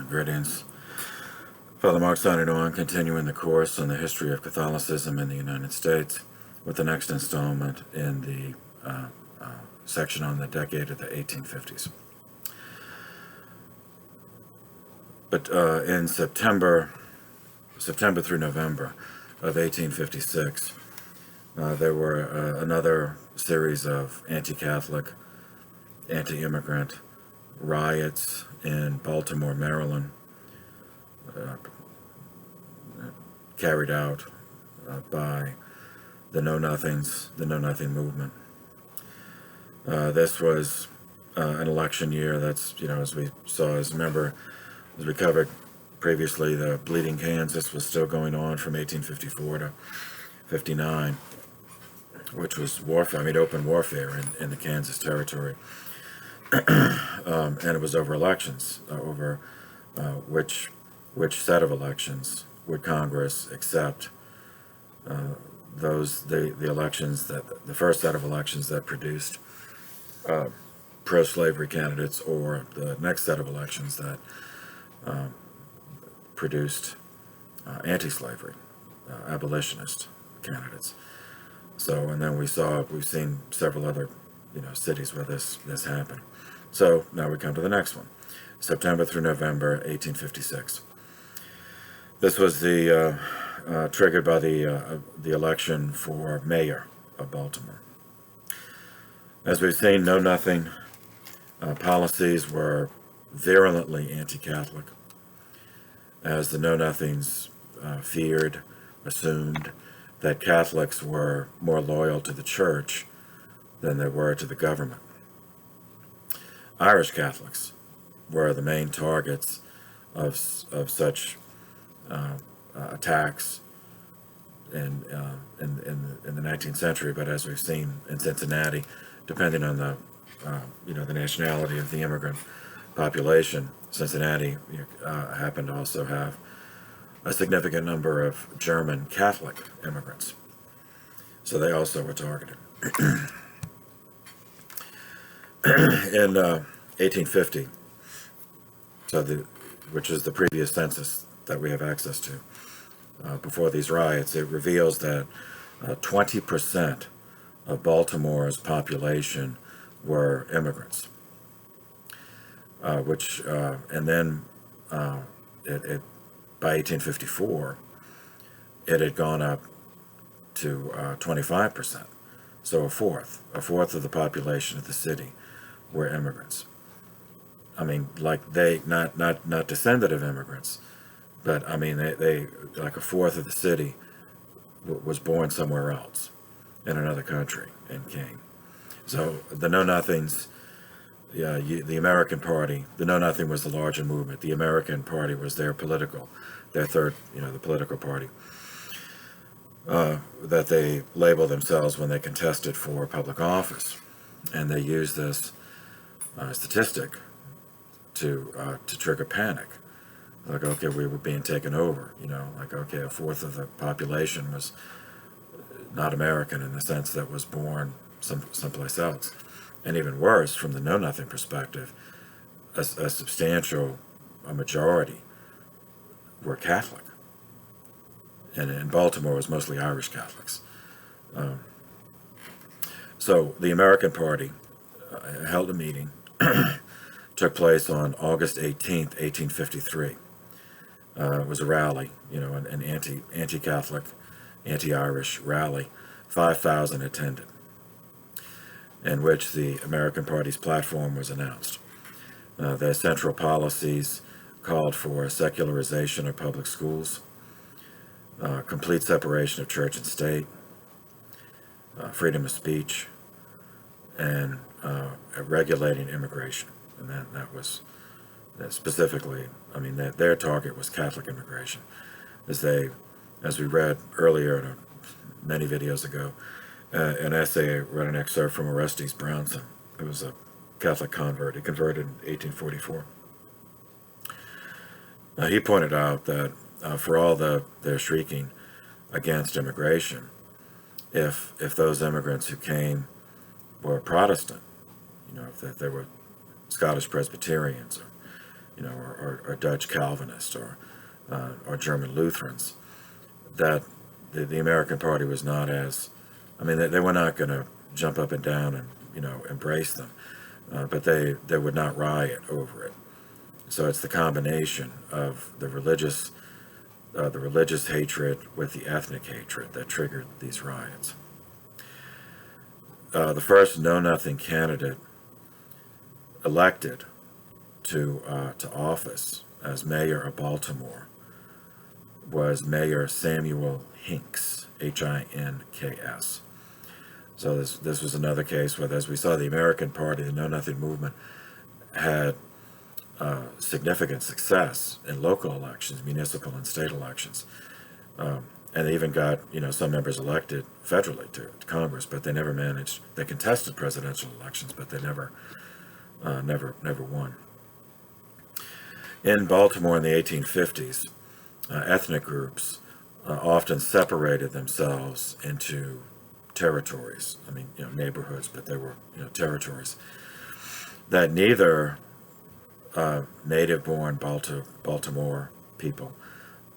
Greetings. Father Mark signing on, continuing the course on the history of Catholicism in the United States with the next installment in the section on the decade of the 1850s. But in September through November of 1856, there were another series of anti-Catholic, anti-immigrant riots in Baltimore, Maryland, carried out by the KnowNothings, the KnowNothing movement. This was an election year that's, as we saw, as we covered previously, the Bleeding Kansas was still going on from 1854 to 59, which was warfare, open warfare in the Kansas territory. And it was over elections, over which set of elections would Congress accept the elections the first set of elections that produced pro-slavery candidates, or the next set of elections that produced anti-slavery, abolitionist candidates. So, and then we've seen several other, cities where this happened. So now we come to the next one, September through November, 1856. This was the triggered by the election for mayor of Baltimore. As we've seen, KnowNothing policies were virulently anti-Catholic, as the KnowNothings feared, assumed that Catholics were more loyal to the church than they were to the government. Irish Catholics were the main targets of such attacks in the 19th century, but as we've seen in Cincinnati, depending on the the nationality of the immigrant population, Cincinnati happened to also have a significant number of German Catholic immigrants, so they also were targeted. In 1850, which is the previous census that we have access to, before these riots, it reveals that 20% of Baltimore's population were immigrants, and then by 1854, it had gone up to 25%. So a fourth of the population of the city were immigrants. Not descendant of immigrants, but they like a fourth of the city was born somewhere else in another country and came. So the KnowNothings, the American Party, the KnowNothing was the larger movement. The American Party was their third, the political party that they labeled themselves when they contested for public office, and they used this statistic to trigger panic. Like, okay, we were being taken over. Okay, a fourth of the population was not American in the sense that was born someplace else. And even worse, from the KnowNothing perspective, a substantial majority were Catholic. And in Baltimore, it was mostly Irish Catholics. So the American Party held a meeting, took place on August 18th, 1853. It was a rally, an anti-Catholic, anti-Irish rally. 5,000 attended, in which the American Party's platform was announced. Their central policies called for secularization of public schools, complete separation of church and state, freedom of speech, and regulating immigration. And that was specifically, their target was Catholic immigration. As we read earlier many videos ago, an essay, I read an excerpt from Orestes Brownson, who was a Catholic convert. He converted in 1844. He pointed out that for all their shrieking against immigration, if those immigrants who came were Protestant, if they were Scottish Presbyterians or or Dutch Calvinists or German Lutherans, that the American Party was not as, I mean, they were not going to jump up and down and embrace them, but they would not riot over it. So it's the combination of the religious hatred with the ethnic hatred that triggered these riots. The first Know-Nothing candidate elected to office as mayor of Baltimore was Mayor Samuel Hinks, Hinks. So this was another case where, as we saw, the American Party, the Know-Nothing movement, had significant success in local elections, municipal and state elections, and they even got some members elected federally to Congress, but they never managed. They contested presidential elections, but they never won. In Baltimore in the 1850s, ethnic groups often separated themselves into territories. I mean, neighborhoods, but they were territories that neither native-born Baltimore people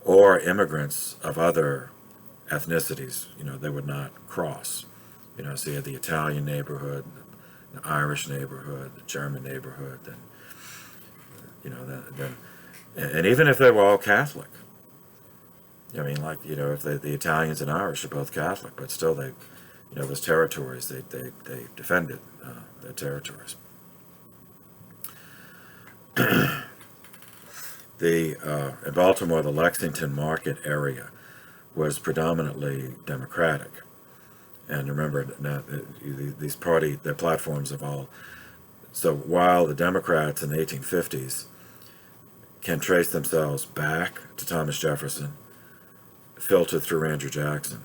or immigrants of other ethnicities, they would not cross. So you had the Italian neighborhood, the Irish neighborhood, the German neighborhood, and even if they were all Catholic, if the Italians and Irish are both Catholic, but still those territories, they defended their territories. In Baltimore, the Lexington Market area was predominantly Democratic. And remember, now their platforms have all. So while the Democrats in the 1850s can trace themselves back to Thomas Jefferson, filtered through Andrew Jackson,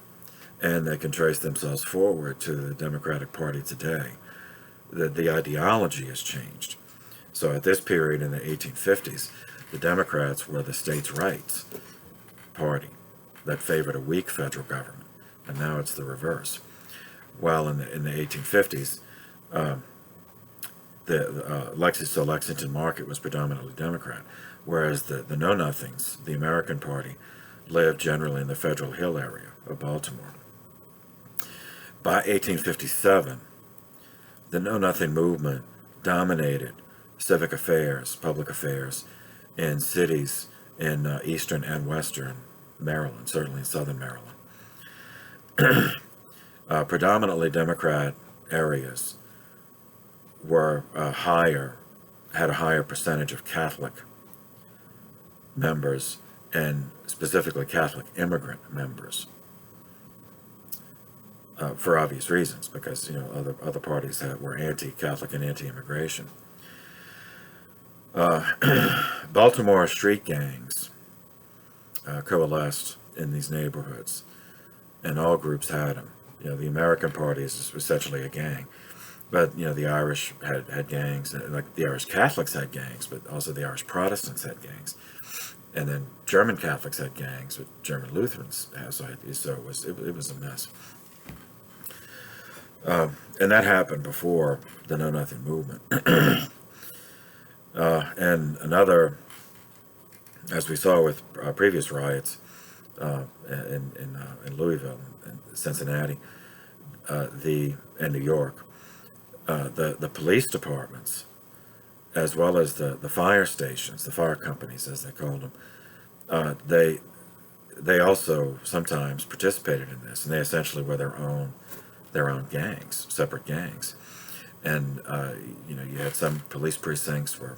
and they can trace themselves forward to the Democratic Party today, the ideology has changed. So at this period in the 1850s, the Democrats were the states' rights party that favored a weak federal government, and now it's the reverse. While in the 1850s, Lexington Market was predominantly Democrat, whereas the Know-Nothings, the American Party, lived generally in the Federal Hill area of Baltimore. By 1857, the Know-Nothing movement dominated civic affairs, public affairs, in cities in eastern and western Maryland, certainly in southern Maryland. Predominantly Democrat areas were had a higher percentage of Catholic members, and specifically Catholic immigrant members, for obvious reasons, because other parties were anti-Catholic and anti-immigration. Baltimore street gangs coalesced in these neighborhoods, and all groups had them. The American Party is essentially a gang, but the Irish had gangs, like the Irish Catholics had gangs, but also the Irish Protestants had gangs, and then German Catholics had gangs, but German Lutherans had. So it was a mess, and that happened before the Know-Nothing movement. And another, as we saw with previous riots in Louisville and Cincinnati, and New York, the police departments, as well as the fire stations, the fire companies as they called them, they also sometimes participated in this, and they essentially were their own gangs, separate gangs. And you had some police precincts were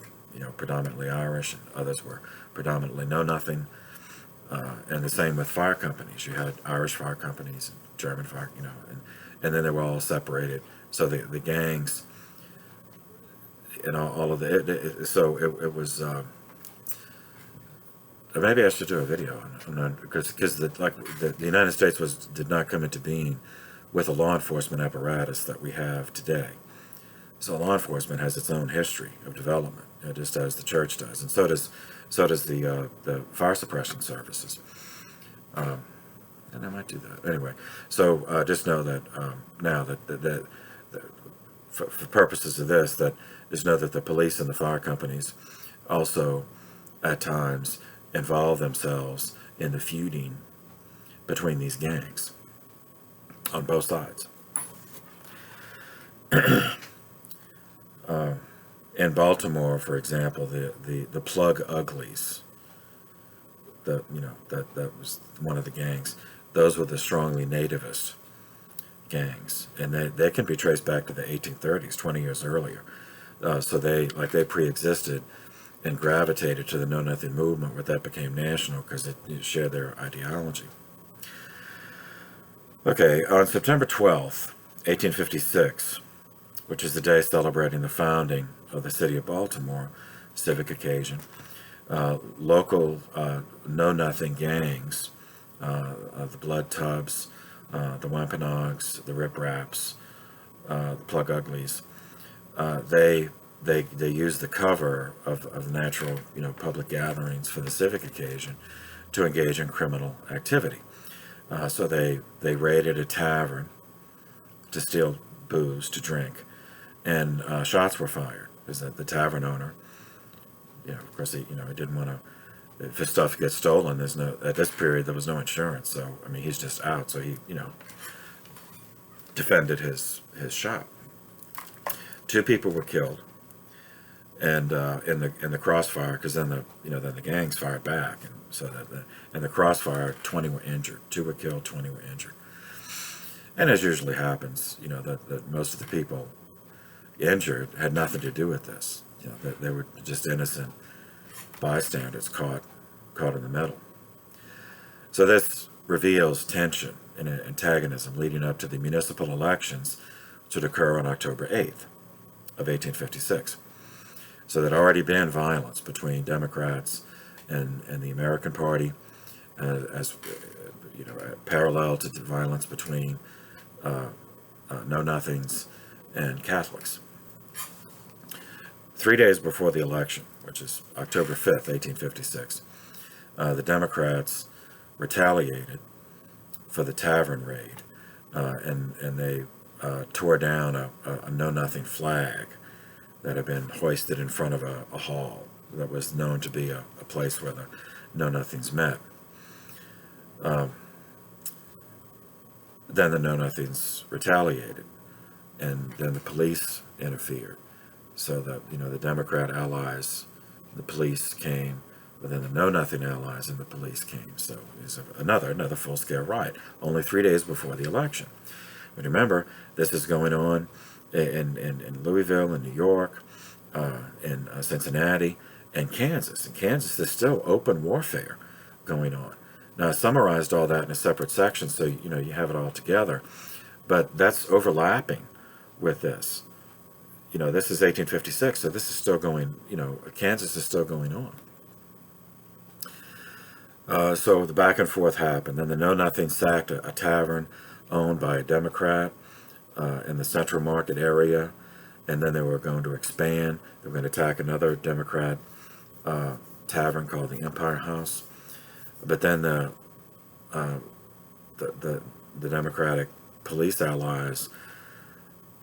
predominantly Irish, and others were predominantly Know-Nothing. And the same with fire companies. You had Irish fire companies, and German fire, and then they were all separated. So the gangs, and all of so it was. Maybe I should do a video on it, because the United States did not come into being with a law enforcement apparatus that we have today. So law enforcement has its own history of development, just as the church does, and so does the fire suppression services. And I might do that anyway. So just know that now that for purposes of this, that just know that the police and the fire companies also at times involve themselves in the feuding between these gangs on both sides. In Baltimore, for example, the Plug Uglies, that was one of the gangs. Those were the strongly nativist gangs, and they can be traced back to the 1830s, 20 years earlier. So they pre-existed and gravitated to the Know Nothing movement, where that became national because it shared their ideology. Okay, on September 12th, 1856, which is the day celebrating the founding of the city of Baltimore, civic occasion, local Know Nothing gangs, the Blood Tubs, the Wampanoags, the Rip Raps, the Plug Uglies, they used the cover of natural, public gatherings for the civic occasion to engage in criminal activity. So they raided a tavern to steal booze to drink, and shots were fired because the tavern owner, of course, he didn't want to. If his stuff gets stolen, at this period there was no insurance, so I mean he's just out. So he defended his shop. 2 people were killed, and in the crossfire, because then the gangs fired back, and so that in the crossfire 20 were injured. 2 were killed, 20 were injured. And as usually happens, that most of the people injured had nothing to do with this. That they were just innocent bystanders caught in the middle. So this reveals tension and antagonism leading up to the municipal elections, which would occur on October 8th of 1856. So there'd already been violence between Democrats and the American Party, as parallel to the violence between Know-Nothings and Catholics. 3 days before the election, which is October 5th, 1856, the Democrats retaliated for the tavern raid, and they tore down a Know-Nothing flag that had been hoisted in front of a hall that was known to be a place where the Know-Nothings met. Then the Know-Nothings retaliated, and then the police interfered. So that the Democrat allies, the police came, but then the Know-Nothing allies and the police came. So it was another full-scale riot, only 3 days before the election. But remember, this is going on in Louisville, in New York, in Cincinnati, and Kansas. In Kansas, there's still open warfare going on. Now, I summarized all that in a separate section, so you have it all together. But that's overlapping with this. This is 1856, so this is still going, Kansas is still going on. So the back and forth happened. Then the Know-Nothing sacked a tavern owned by a Democrat in the Central Market area, and then they were going to expand. They were going to attack another Democrat tavern called the Empire House. But then the Democratic police allies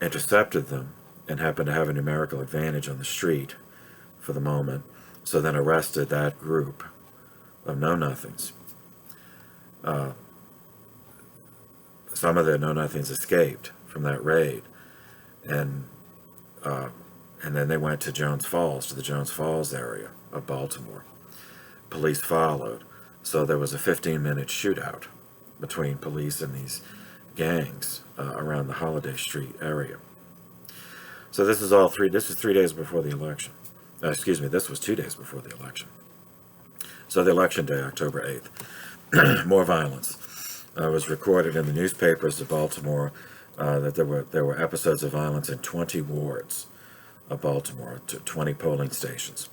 intercepted them and happened to have a numerical advantage on the street for the moment, so then arrested that group of Know-Nothings. Some of the Know-Nothings escaped from that raid, and then they went to the Jones Falls area of Baltimore. Police followed, so there was a 15-minute shootout between police and these gangs around the Holiday Street area. So this is this is 3 days before the election. This was 2 days before the election. So the election day, October 8th, more violence. Was recorded in the newspapers of Baltimore that there were episodes of violence in 20 wards of Baltimore, 20 polling stations.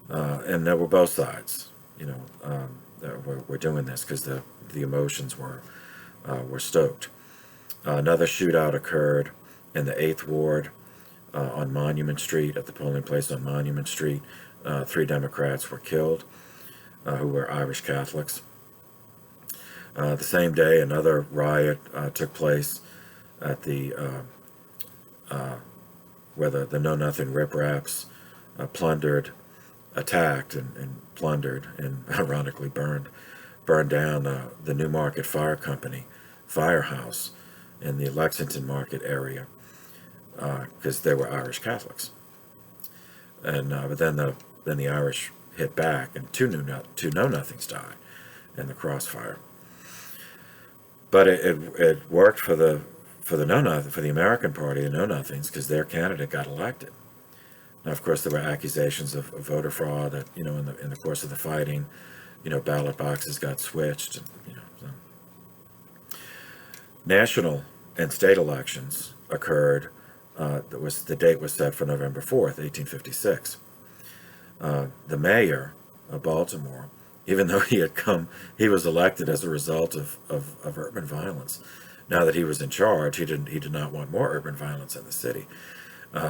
And there were both sides, that were doing this because the emotions were stoked. Another shootout occurred in the 8th Ward on Monument Street, at the polling place on Monument Street. 3 Democrats were killed who were Irish Catholics. The same day, another riot took place at where the Know Nothing Rip Raps plundered, attacked, and plundered, and ironically burned down the Newmarket Fire Company firehouse in the Lexington Market area because they were Irish Catholics. And but then the Irish hit back, and two know-nothings died in the crossfire. But it worked for the American Party, the know-nothings, because their candidate got elected. Now, of course, there were accusations of voter fraud that, in the course of the fighting, ballot boxes got switched. And, so. National and state elections occurred. The date was set for November 4th, 1856. The mayor of Baltimore, even though he was elected as a result of urban violence. Now that he was in charge, he did not want more urban violence in the city.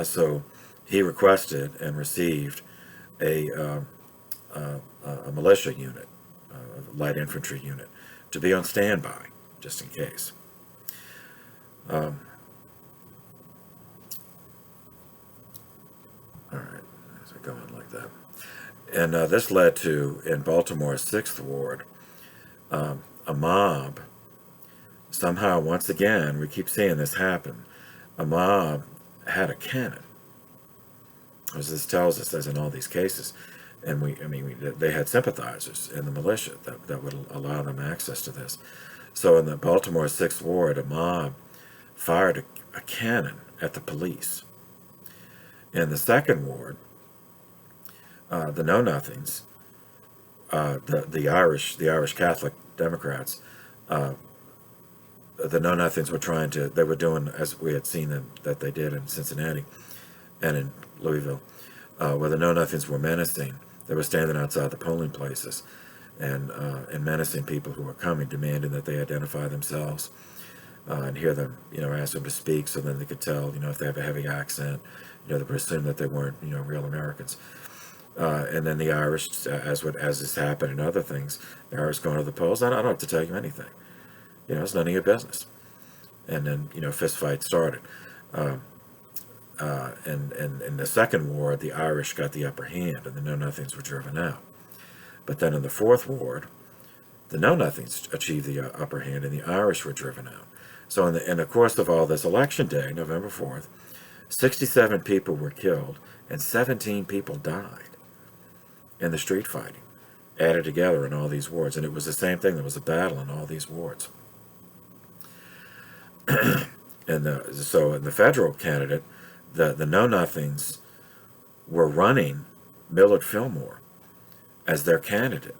So he requested and received a militia unit, a light infantry unit, to be on standby, just in case. All right, as I go on like that. And this led to, in Baltimore's 6th Ward, a mob. Somehow, once again, we keep seeing this happen. A mob had a cannon, as this tells us, as in all these cases. And they had sympathizers in the militia that would allow them access to this. So in the Baltimore 6th Ward, a mob fired a cannon at the police. In the 2nd Ward, the know-nothings, the Irish Catholic Democrats, the know-nothings they were doing, as we had seen them, that they did in Cincinnati and in Louisville, where the know-nothings were menacing. They were standing outside the polling places and menacing people who were coming, demanding that they identify themselves and hear them, ask them to speak, so then they could tell, if they have a heavy accent, they would assume that they weren't, real Americans. And then the Irish, as has happened in other things, the Irish going to the polls. I don't have to tell you anything. It's none of your business. And then, fist fight started. And in the 2nd Ward, the Irish got the upper hand, and the know-nothings were driven out. But then in the 4th Ward, the know-nothings achieved the upper hand, and the Irish were driven out. So in the course of all this election day, November 4th, 67 people were killed, and 17 people died in the street fighting, added together in all these wards. And it was the same thing. There was a battle in all these wards. So in the federal candidate, the know-nothings were running Millard Fillmore as their candidate.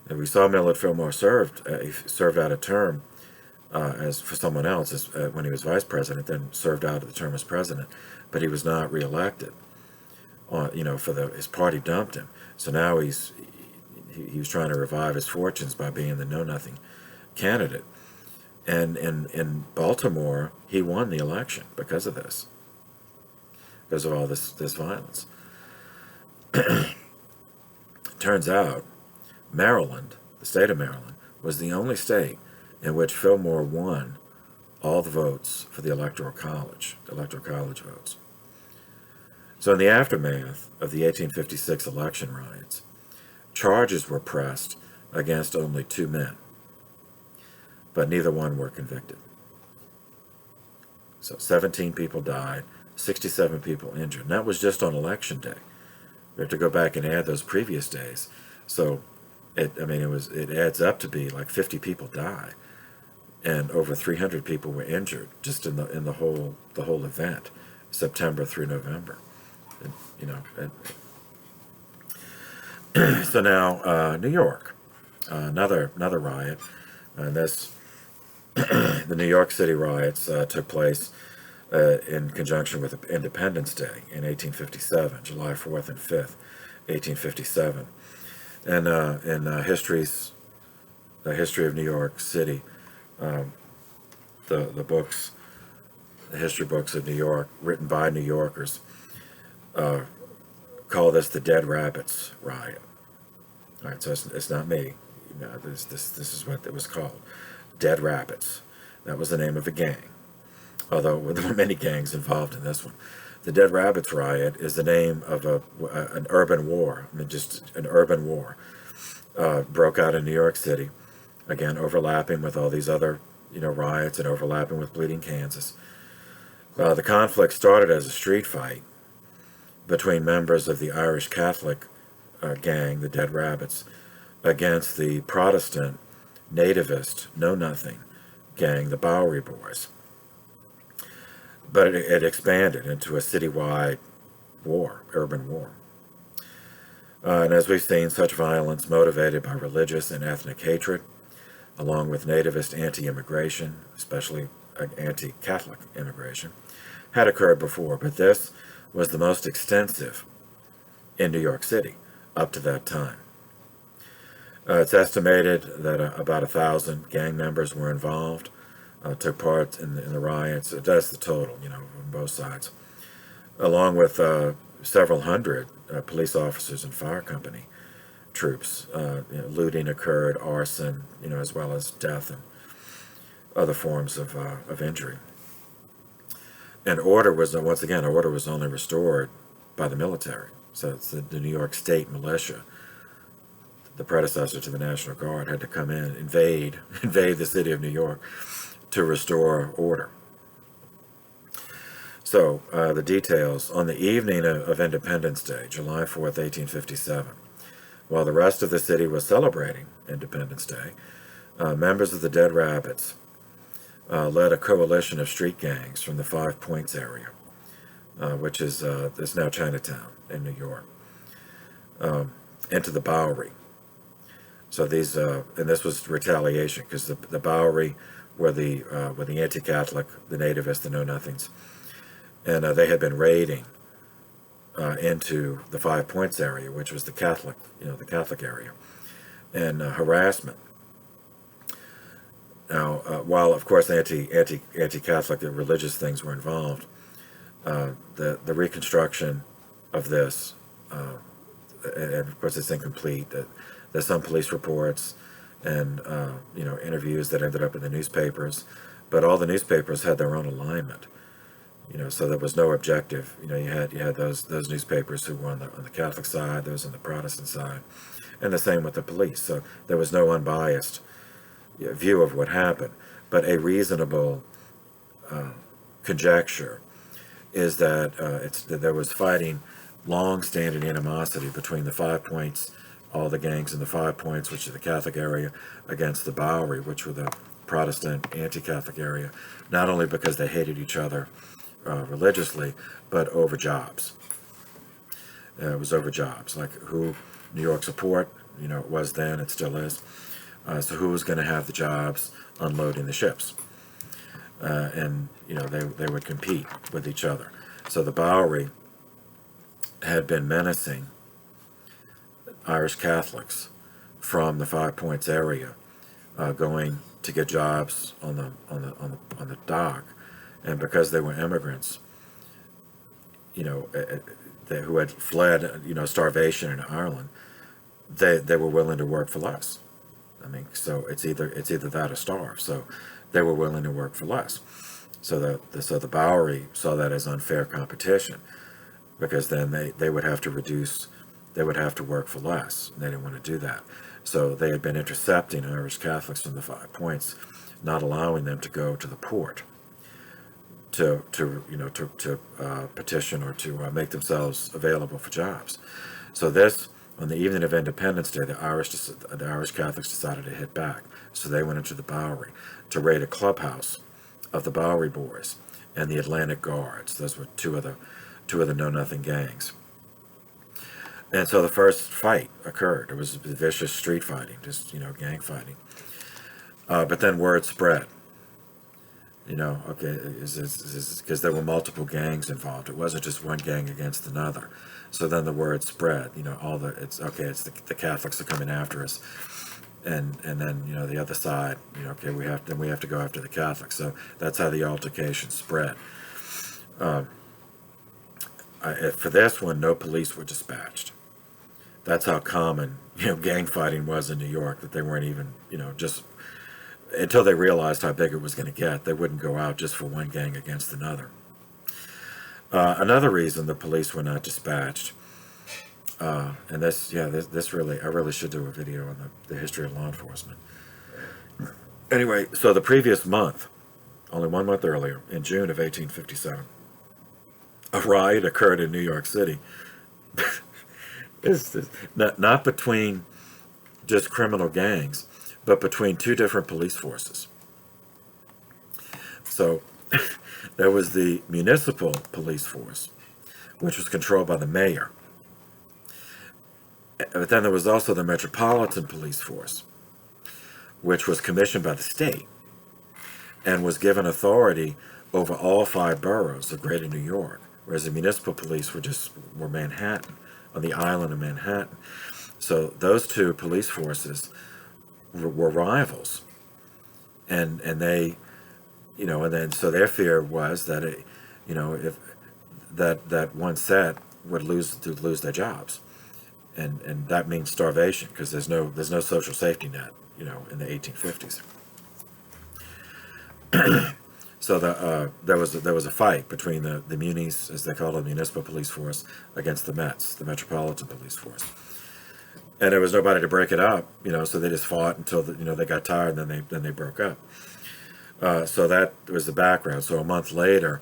And we saw Millard Fillmore served out a term as for someone else when he was vice president, then served out the term as president, but he was not reelected. His party dumped him. So now he was trying to revive his fortunes by being the know-nothing candidate. And in Baltimore, he won the election because of this, because of all this violence. Turns out, Maryland, the state of Maryland, was the only state in which Fillmore won all the votes for the electoral college votes. So in the aftermath of the 1856 election riots, charges were pressed against only 2 men, but neither one were convicted. So 17 people died, 67 people injured, and that was just on election day. We have to go back and add those previous days. So it adds up to be like 50 people died, and over 300 people were injured just in the whole event, September through November. So now New York, another riot, and this the New York City riots took place in conjunction with Independence Day in 1857, July 4th and 5th, 1857. And in the history of New York City, the history books of New York, written by New Yorkers, call this the Dead Rabbits riot. All right, so it's not me. This is what it was called, Dead Rabbits. That was the name of a gang, although there were many gangs involved in this one. The Dead Rabbits riot is the name of an urban war. I mean, just an urban war. Broke out in New York City, again overlapping with all these other, riots and overlapping with Bleeding Kansas. The conflict started as a street fight between members of the Irish Catholic gang, the Dead Rabbits, against the Protestant nativist KnowNothing gang, the Bowery Boys. But it expanded into a citywide war, urban war. And as we've seen, such violence motivated by religious and ethnic hatred, along with nativist anti-immigration, especially anti-Catholic immigration, had occurred before, but this was the most extensive in New York City up to that time. It's estimated that about 1,000 gang members were involved, took part in the riots. That's the total, on both sides, along with several hundred police officers and fire company troops. Looting occurred, arson, as well as death and other forms of injury. And order was, once again, order was only restored by the military. So it's the New York State Militia, the predecessor to the National Guard, had to come in, invade the city of New York to restore order. So the details: on the evening of Independence Day, July 4th, 1857, while the rest of the city was celebrating Independence Day, members of the Dead Rabbits led a coalition of street gangs from the Five Points area, which is now Chinatown in New York, into the Bowery. So these, and this was retaliation, because the Bowery were the anti-Catholic, the nativists, the Know-Nothings, and they had been raiding into the Five Points area, which was the Catholic, the Catholic area, and harassment. Now, while of course anti-Catholic religious things were involved, the reconstruction of this, and of course it's incomplete. There's some police reports and interviews that ended up in the newspapers, but all the newspapers had their own alignment. So there was no objective. You had those newspapers who were on the Catholic side, those on the Protestant side, and the same with the police. So there was no unbiased view of what happened. But a reasonable conjecture is that there was fighting, long-standing animosity between the Five Points, all the gangs in the Five Points, which is the Catholic area, against the Bowery, which were the Protestant anti-Catholic area, not only because they hated each other religiously, but over jobs. It was over jobs, like who New York's a port, it was then, it still is. So who was going to have the jobs unloading the ships? And they would compete with each other. So the Bowery had been menacing Irish Catholics from the Five Points area, going to get jobs on the dock, and because they were immigrants, who had fled starvation in Ireland, they were willing to work for less. I mean, so it's either that or starve. So they were willing to work for less. So the Bowery saw that as unfair competition, because then they would have to reduce, they would have to work for less. And they didn't want to do that. So they had been intercepting Irish Catholics from the Five Points, not allowing them to go to the port to petition or to make themselves available for jobs. So this, on the evening of Independence Day, the Irish Catholics decided to hit back. So they went into the Bowery to raid a clubhouse of the Bowery Boys and the Atlantic Guards. Those were two of the Know-Nothing gangs. And so the first fight occurred. It was vicious street fighting, just gang fighting. But then word spread. Because there were multiple gangs involved. It wasn't just one gang against another. So then the word spread. It's the Catholics are coming after us, and then the other side. We have to go after the Catholics. So that's how the altercation spread. For this one, no police were dispatched. That's how common gang fighting was in New York. That they weren't even just. Until they realized how big it was going to get, they wouldn't go out just for one gang against another. Another reason the police were not dispatched, and this really, I really should do a video on the history of law enforcement. Anyway, so the previous month, only 1 month earlier, in June of 1857, a riot occurred in New York City. It's not between just criminal gangs, but between two different police forces. So there was the municipal police force, which was controlled by the mayor. But then there was also the Metropolitan Police Force, which was commissioned by the state and was given authority over all 5 boroughs of Greater New York, whereas the municipal police were Manhattan, on the island of Manhattan. So those two police forces were rivals, and they, and then so their fear was that if that one set would lose their jobs, and that means starvation, because there's no social safety net, in the 1850s. So there was a fight between the munis, as they call it, the municipal police force, against the Mets, the Metropolitan Police Force, and there was nobody to break it up, so they just fought until they got tired, and then they broke up. So that was the background. So a month later,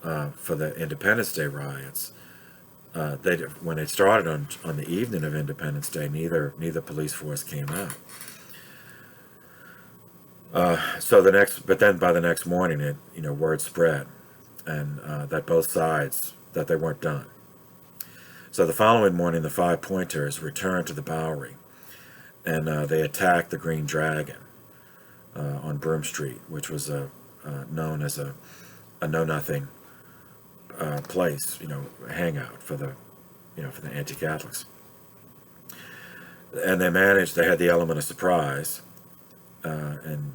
for the Independence Day riots, when it started on the evening of Independence Day, neither police force came out. But then by the next morning, word spread, and that both sides, that they weren't done. So the following morning, the 5 Pointers returned to the Bowery, and they attacked the Green Dragon on Broome Street, which was known as a KnowNothing place, a hangout for the anti-Catholics. And they had the element of surprise, and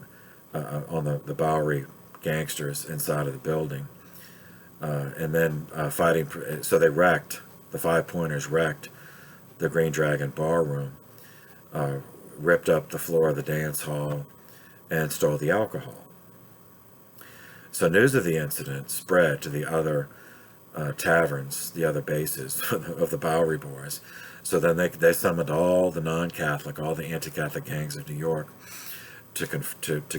on the Bowery gangsters inside of the building, and then fighting. So the 5 Pointers wrecked the Green Dragon bar room, ripped up the floor of the dance hall, and stole the alcohol. So news of the incident spread to the other taverns, the other bases of the Bowery Boys. So then they summoned all the non-Catholic, all the anti-Catholic gangs of New York to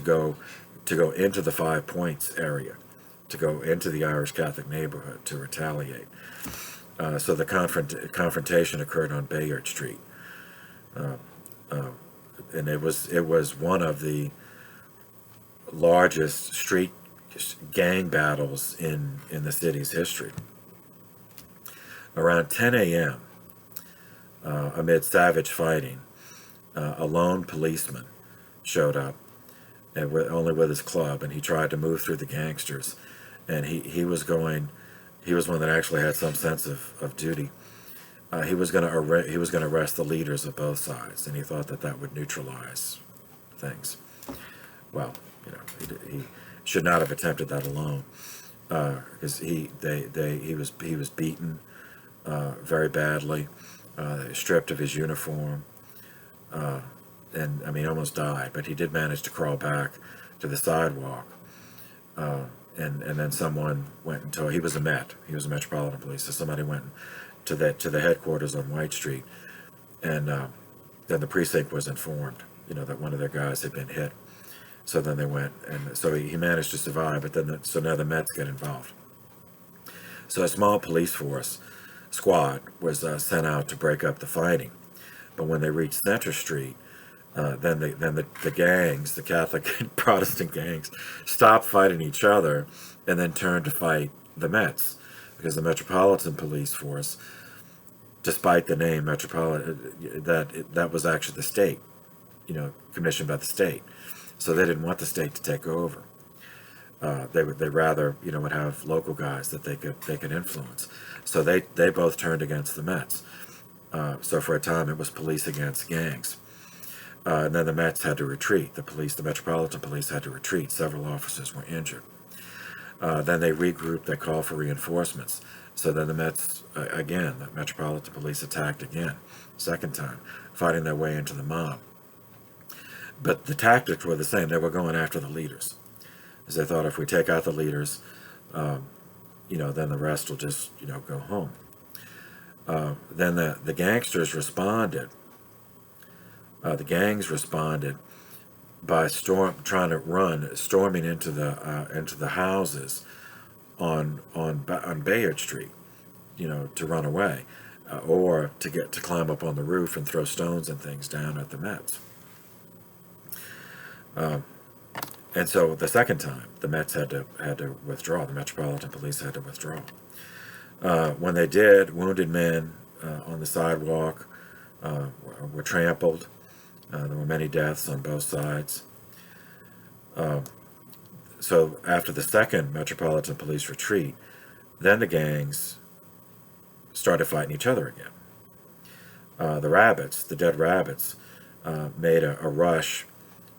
go into the 5 Points area, to go into the Irish Catholic neighborhood to retaliate. So the confrontation occurred on Bayard Street, and it was one of the largest street gang battles in the city's history. Around 10 a.m., amid savage fighting, a lone policeman showed up, and only with his club, and he tried to move through the gangsters, and he was one that actually had some sense of duty. He was going to arrest the leaders of both sides, and he thought that would neutralize things. Well, he should not have attempted that alone, because he was beaten very badly, stripped of his uniform, and almost died. But he did manage to crawl back to the sidewalk, and then someone went and told. He was a Metropolitan Police, so somebody went to the headquarters on White Street, and then the precinct was informed, that one of their guys had been hit. So then they went, and so he managed to survive. But then so now the Mets get involved. So a small police force squad was sent out to break up the fighting. But when they reached Center Street, then the gangs, the Catholic and Protestant gangs, stopped fighting each other and then turned to fight the Mets, because the Metropolitan Police Force, despite the name Metropolitan, that was actually the state, commissioned by the state. So they didn't want the state to take over. They'd rather would have local guys that they could influence. So they both turned against the Mets. So for a time it was police against gangs. And then the Mets had to retreat. The Metropolitan Police had to retreat. Several officers were injured. Then they regrouped. They called for reinforcements. So then the Metropolitan Police attacked again, second time, fighting their way into the mob. But the tactics were the same. They were going after the leaders, as they thought, if we take out the leaders, then the rest will just, go home. Then the gangsters responded. The gangs responded by storming into the houses on Bayard Street, to run away, or to climb up on the roof and throw stones and things down at the Mets. And so the second time, the Mets had to withdraw. The Metropolitan Police had to withdraw. When they did, wounded men on the sidewalk were trampled. There were many deaths on both sides. So after the second Metropolitan Police retreat, then the gangs started fighting each other again. The Dead Rabbits, made a rush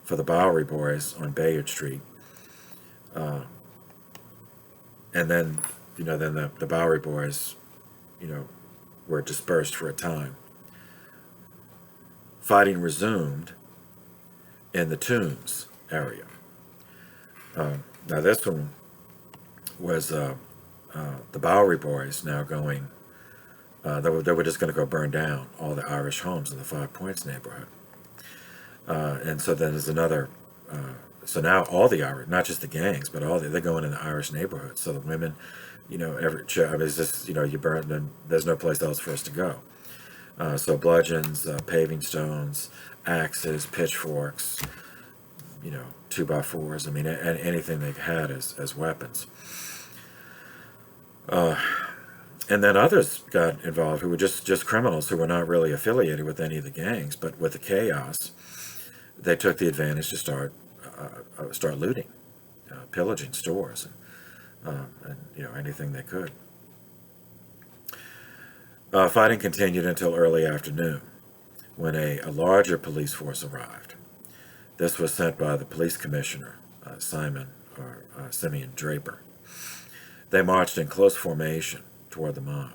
for the Bowery Boys on Bayard Street. And then, the Bowery Boys, were dispersed for a time. Fighting resumed in the Tombs area. Now this one was the Bowery Boys now going, they were just going to go burn down all the Irish homes in the Five Points neighborhood. And so then there's another, so now all the Irish, not just the gangs, but they're going in the Irish neighborhoods. So the women, it's just, you burn, and there's no place else for us to go. So bludgeons, paving stones, axes, pitchforks, 2x4s, anything they had as weapons. And then others got involved who were just criminals who were not really affiliated with any of the gangs, but with the chaos, they took the advantage to start looting, pillaging stores, and anything they could. Fighting continued until early afternoon, when a larger police force arrived. This was sent by the police commissioner, Simeon Draper. They marched in close formation toward the mob,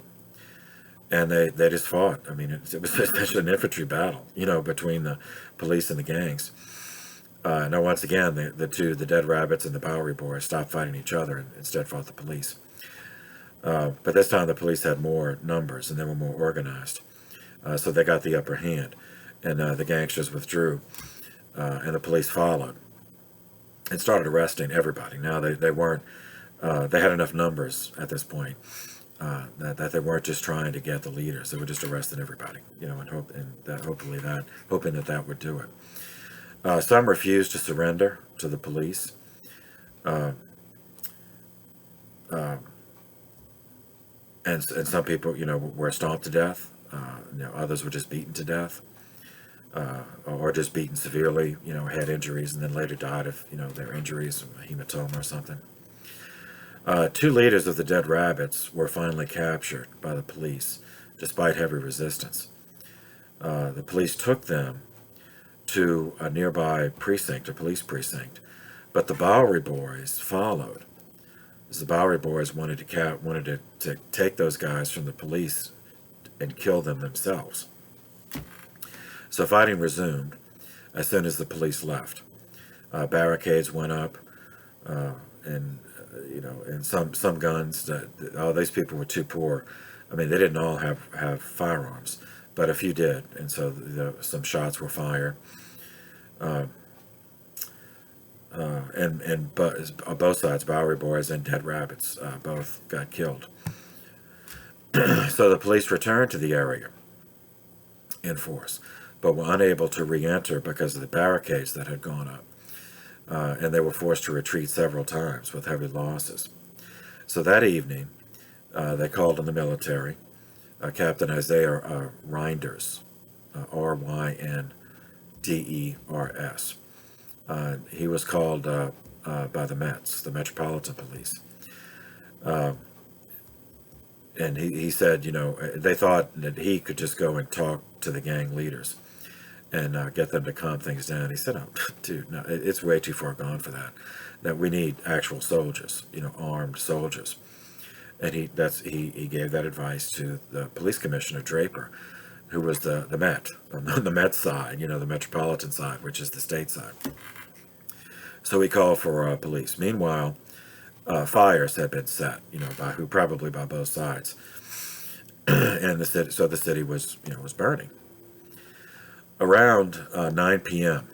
and they just fought. It was such an infantry battle, between the police and the gangs. Now, once again, the Dead Rabbits and the Bowery Boys stopped fighting each other and instead fought the police. But this time the police had more numbers and they were more organized. So they got the upper hand, and the gangsters withdrew, and the police followed and started arresting everybody. Now they weren't, they had enough numbers at this point that they weren't just trying to get the leaders. They were just arresting everybody, and hoping that would do it. Some refused to surrender to the police. And some people, were stomped to death. Others were just beaten to death, or just beaten severely, had injuries, and then later died of, their injuries, a hematoma or something. 2 leaders of the Dead Rabbits were finally captured by the police, despite heavy resistance. The police took them to a nearby precinct, a police precinct, but the Bowery Boys followed. The Bowery Boys wanted to take those guys from the police and kill them themselves. So fighting resumed as soon as the police left. Barricades went up, and some guns. These people were too poor. They didn't all have firearms, but a few did, and so some shots were fired. But on both sides, Bowery Boys and Dead Rabbits both got killed. So the police returned to the area in force, but were unable to re-enter because of the barricades that had gone up, and they were forced to retreat several times with heavy losses. So that evening, they called on the military. Captain Isaiah Reinders, Rynders. He was called by the Mets, the Metropolitan Police. And he said, they thought that he could just go and talk to the gang leaders and get them to calm things down. He said, "Oh, dude, no, it's way too far gone for that. That we need actual soldiers, armed soldiers." And he gave that advice to the police commissioner Draper, who was the Met, the Met side, the Metropolitan side, which is the state side. So he called for police. Meanwhile, fires had been set, probably by both sides, and the city was, was burning. Around 9 p.m.,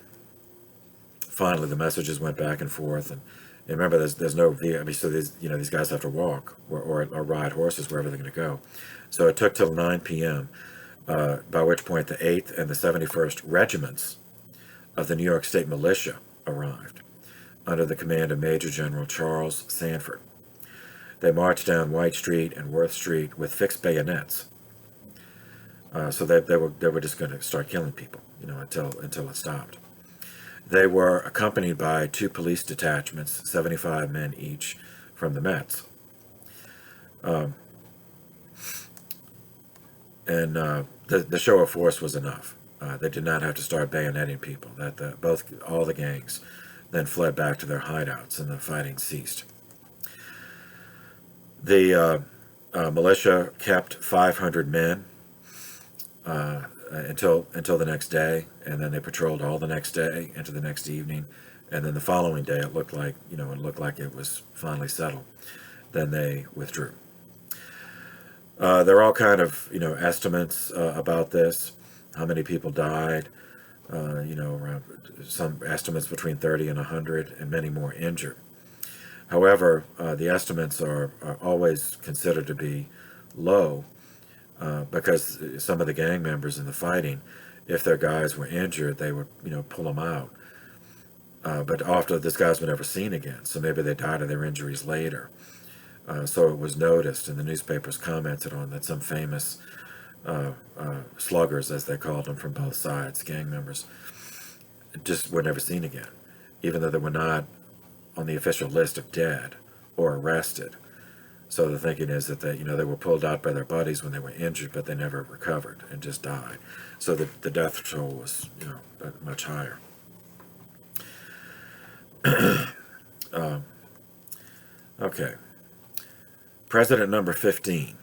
finally the messages went back and forth, and remember, there's no vehicle. I mean, so these guys have to walk or ride horses wherever they're going to go. So it took till 9 p.m., by which point the 8th and the 71st regiments of the New York State Militia arrived under the command of Major General Charles Sanford. They marched down White Street and Worth Street with fixed bayonets. So they were just going to start killing people, until it stopped. They were accompanied by 2 police detachments, 75 men each, from the Mets. The show of force was enough. They did not have to start bayoneting people. All the gangs then fled back to their hideouts, and the fighting ceased. The militia kept 500 men until the next day, and then they patrolled all the next day into the next evening, and then the following day it looked like it was finally settled. Then they withdrew. There are all kind of estimates about this, how many people died. Around some estimates between 30 and 100, and many more injured. However, the estimates are always considered to be low, because some of the gang members in the fighting, if their guys were injured, they would pull them out. But often these guys were never seen again, so maybe they died of their injuries later. So it was noticed, and the newspapers commented on that some famous sluggers, as they called them, from both sides, gang members, just were never seen again, even though they were not on the official list of dead or arrested. So the thinking is that they were pulled out by their buddies when they were injured, but they never recovered and just died. So the death toll was much higher. Okay. President number 15,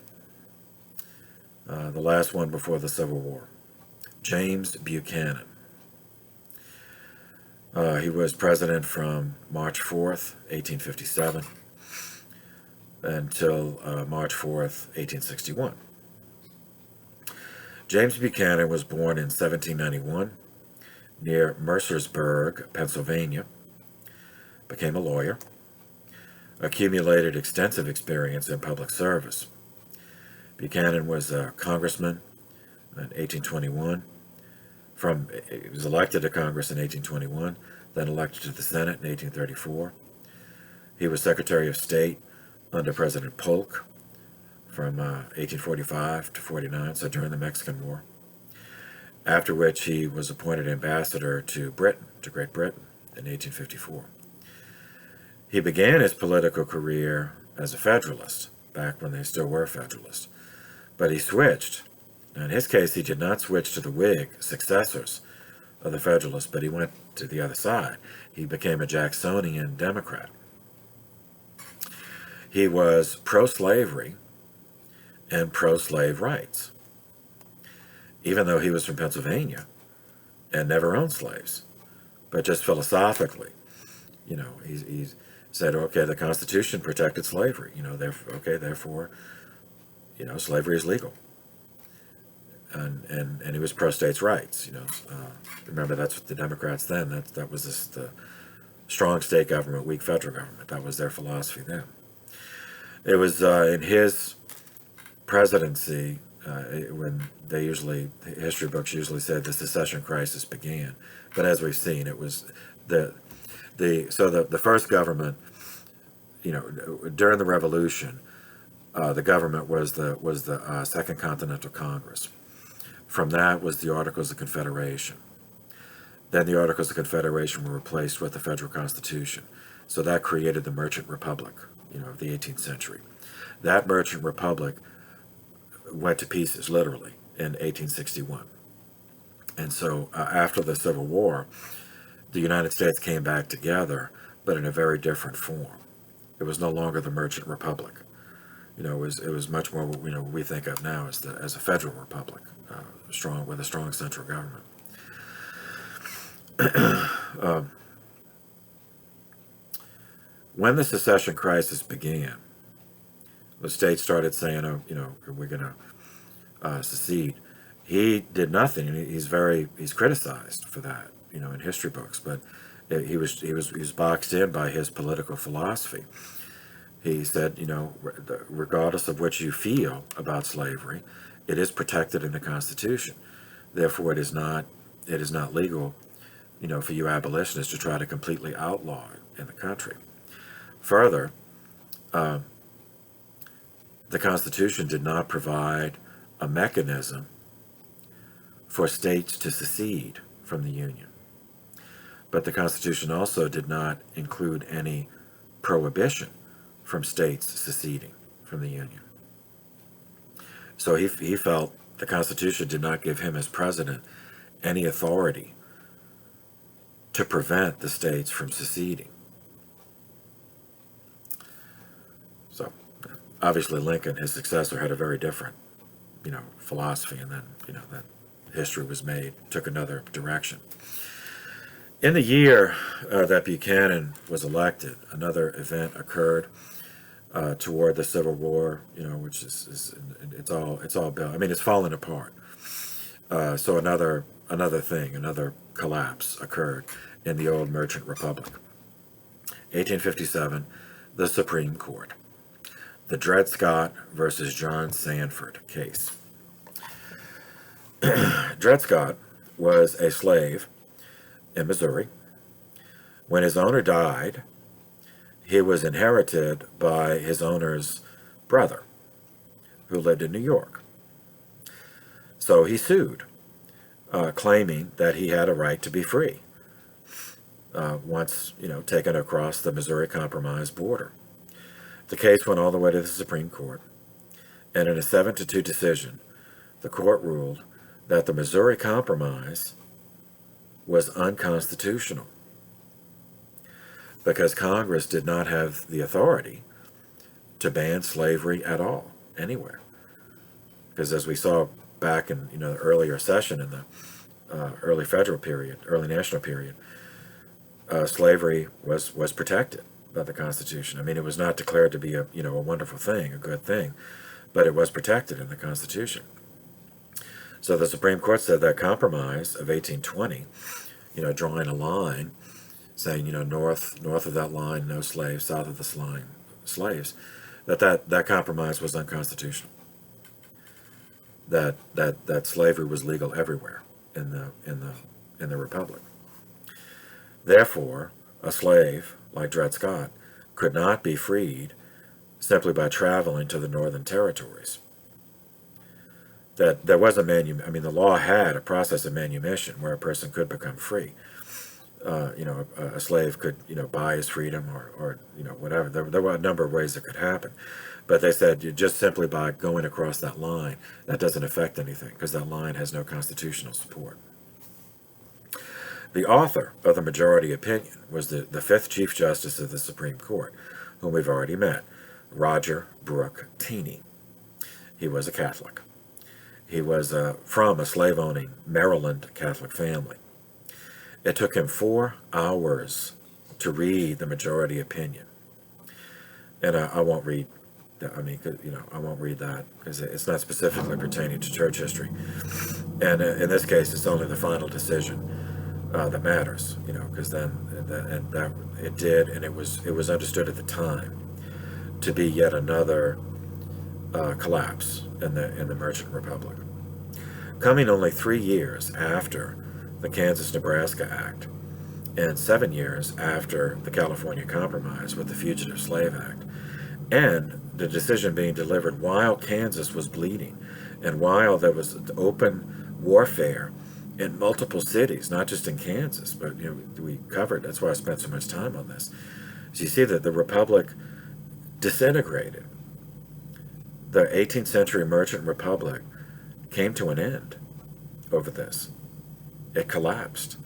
the last one before the Civil War, James Buchanan. He was president from March 4th, 1857, until March 4th, 1861. James Buchanan was born in 1791 near Mercersburg, Pennsylvania, became a lawyer, accumulated extensive experience in public service. Buchanan was a congressman in 1821. He was elected to Congress in 1821, then elected to the Senate in 1834. He was Secretary of State under President Polk from 1845 to 49, so during the Mexican War, after which he was appointed ambassador to Great Britain in 1854. He began his political career as a Federalist, back when they still were Federalists, but he switched. Now, in his case, he did not switch to the Whig successors of the Federalists, but he went to the other side. He became a Jacksonian Democrat. He was pro-slavery and pro-slave rights, even though he was from Pennsylvania and never owned slaves, but just philosophically, he said, okay, the Constitution protected slavery, therefore, slavery is legal. And he was pro-states' rights, remember, that's what the Democrats then, that was the strong state government, weak federal government. That was their philosophy then. It was in his presidency, when history books usually say the secession crisis began, but as we've seen, it was the first government, during the Revolution, the government was the Second Continental Congress. From that was the Articles of Confederation. Then the Articles of Confederation were replaced with the Federal Constitution. So that created the Merchant Republic, of the 18th century. That Merchant Republic went to pieces, literally, in 1861. And so after the Civil War, the United States came back together, but in a very different form. It was no longer the Merchant Republic. It was much more what we think of now as a federal republic, with a strong central government. when the secession crisis began, the states started saying, "Oh, we're going to secede." He did nothing, and he's criticized for that, in history books. But he was boxed in by his political philosophy. He said, regardless of what you feel about slavery, it is protected in the Constitution. Therefore, it is not legal, for you abolitionists to try to completely outlaw it in the country. Further, the Constitution did not provide a mechanism for states to secede from the Union. But the Constitution also did not include any prohibition from states seceding from the Union. So he felt the Constitution did not give him as president any authority to prevent the states from seceding. So obviously Lincoln, his successor, had a very different, philosophy, and then, that history was made, took another direction. In the year that Buchanan was elected, another event occurred toward the Civil War, which is it's all built. I mean, it's falling apart. So another collapse occurred in the old Merchant Republic. 1857, the Supreme Court. The Dred Scott versus John Sanford case. Dred Scott was a slave in Missouri. When his owner died, he was inherited by his owner's brother, who lived in New York. So he sued, claiming that he had a right to be free once, taken across the Missouri Compromise border. The case went all the way to the Supreme Court, and in a 7-2 decision, the court ruled that the Missouri Compromise was unconstitutional because Congress did not have the authority to ban slavery at all, anywhere. Because as we saw back in the earlier session in the early federal period, early national period, slavery was protected by the Constitution. I mean, it was not declared to be a wonderful thing, a good thing, but it was protected in the Constitution. So the Supreme Court said that compromise of 1820, drawing a line, saying north of that line no slaves, south of this line slaves, that compromise was unconstitutional. That slavery was legal everywhere in the Republic. Therefore, a slave like Dred Scott could not be freed simply by traveling to the northern territories. That there was the law had a process of manumission where a person could become free. A slave could, buy his freedom or whatever. There were a number of ways it could happen. But they said just simply by going across that line, that doesn't affect anything because that line has no constitutional support. The author of the majority opinion was the fifth Chief Justice of the Supreme Court, whom we've already met, Roger Brooke Taney. He was a Catholic. He was from a slave-owning Maryland Catholic family. It took him 4 hours to read the majority opinion. And I won't read that. I won't read that because it's not specifically pertaining to church history. And in this case, it's only the final decision that matters, because then that it did, and it was understood at the time to be yet another collapse in the Merchant Republic. Coming only 3 years after the Kansas-Nebraska Act and 7 years after the California Compromise with the Fugitive Slave Act, and the decision being delivered while Kansas was bleeding and while there was open warfare in multiple cities, not just in Kansas, but we covered, that's why I spent so much time on this. So you see that the Republic disintegrated. The 18th century Merchant Republic came to an end over this. It collapsed.